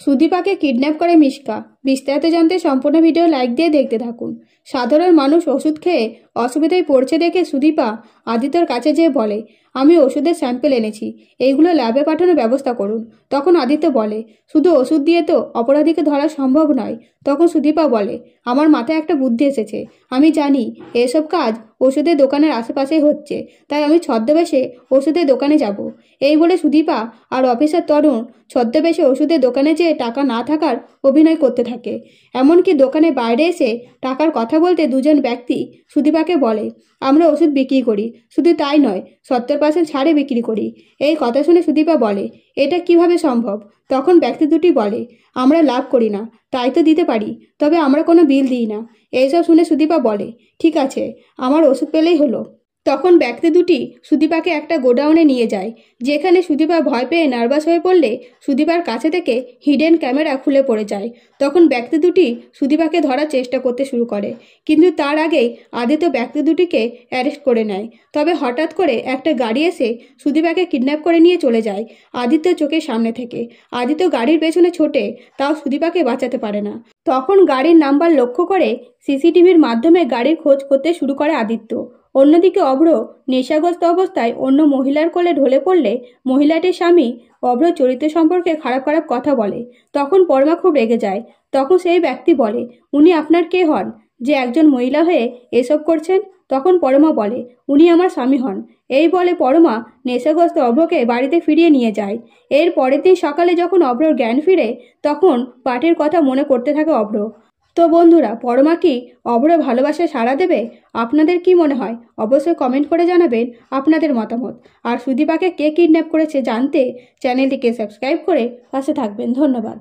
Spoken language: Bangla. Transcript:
সুদীপাকে কিডন্যাপ করে মিশকা। বিস্তারিত জানতে সম্পূর্ণ ভিডিও লাইক দিয়ে দেখতে থাকুন। সাধারণ মানুষ ওষুধ খেয়ে অসুবিধায় পড়ছে দেখে সুদীপা আদিত্যর কাছে যেয়ে বলে, আমি ওষুধের স্যাম্পেল এনেছি, এইগুলো ল্যাবে পাঠানোর ব্যবস্থা করুন। তখন আদিত্য বলে, শুধু ওষুধ দিয়ে তো অপরাধীকে ধরা সম্ভব নয়। তখন সুদীপা বলে, আমার মাথায় একটা বুদ্ধি এসেছে। আমি জানি এসব কাজ ওষুধের দোকানের আশেপাশেই হচ্ছে, তাই আমি ছদ্মবেশে ওষুধের দোকানে যাব। এই বলে সুদীপা আর অফিসার তরুণ ছদ্মবেশে ওষুধের দোকানে যেয়ে টাকা না থাকার অভিনয় করতে থাকে। এমনকি দোকানের বাইরে এসে টাকার কথা বলতে দুজন ব্যক্তি সুদীপাকে বলে, আমরা ওষুধ বিক্রি করি, শুধু তাই নয় 70% ছাড়ে বিক্রি করি। এই কথা শুনে সুদীপা বলে, এটা কিভাবে সম্ভব? তখন ব্যক্তি দুটি বলে, আমরা লাভ করি না, তাই তো দিতে পারি, তবে আমরা কোনো বিল দিই না। এইসব শুনে সুদীপা বলে, ঠিক আছে, আমার ওষুধ পেলেই হলো। তখন ব্যক্তি দুটি সুদীপাকে একটা গোডাউনে নিয়ে যায়, যেখানে সুদীপা ভয় পেয়ে নার্ভাস হয়ে পড়লে সুদীপার কাছে থেকে হিডেন ক্যামেরা খুলে পড়ে যায়। তখন ব্যক্তি দুটি সুদীপাকে ধরার চেষ্টা করতে শুরু করে, কিন্তু তার আগেই আদিত্য ব্যক্তি দুটিকে অ্যারেস্ট করে নেয়। তবে হঠাৎ করে একটা গাড়ি এসে সুদীপাকে কিডন্যাপ করে নিয়ে চলে যায় আদিত্য চোখের সামনে থেকে। আদিত্য গাড়ির পেছনে ছোটে, তাও সুদীপাকে বাঁচাতে পারে না। তখন গাড়ির নাম্বার লক্ষ্য করে সিসিটিভির মাধ্যমে গাড়ির খোঁজ করতে শুরু করে আদিত্য। অন্যদিকে অভ্র নেশাগ্রস্ত অবস্থায় অন্য মহিলার কোলে ঢলে পড়লে মহিলাটির স্বামী অভ্র চরিত্র সম্পর্কে খারাপ খারাপ কথা বলে। তখন পরমা খুব রেগে যায়। তখন সেই ব্যক্তি বলে, উনি আপনার কে হন যে একজন মহিলা হয়ে এসব করছেন? তখন পরমা বলে, উনি আমার স্বামী হন। এই বলে পরমা নেশাগ্রস্ত অভ্রকে বাড়িতে ফিরিয়ে নিয়ে যায়। এর পরের দিন সকালে যখন অভ্রর জ্ঞান ফিরে, তখন পার্টির কথা মনে করতে থাকে অভ্র। তো বন্ধুরা, পরমা কি অভ্র ভালোবাসায় সাড়া দেবে? আপনাদের কি মনে হয় অবশ্যই কমেন্ট করে জানাবেন আপনাদের মতামত। আর সুদীপাকে কে কিডন্যাপ করেছে জানতে চ্যানেলটিকে সাবস্ক্রাইব করে পাশে থাকবেন। ধন্যবাদ।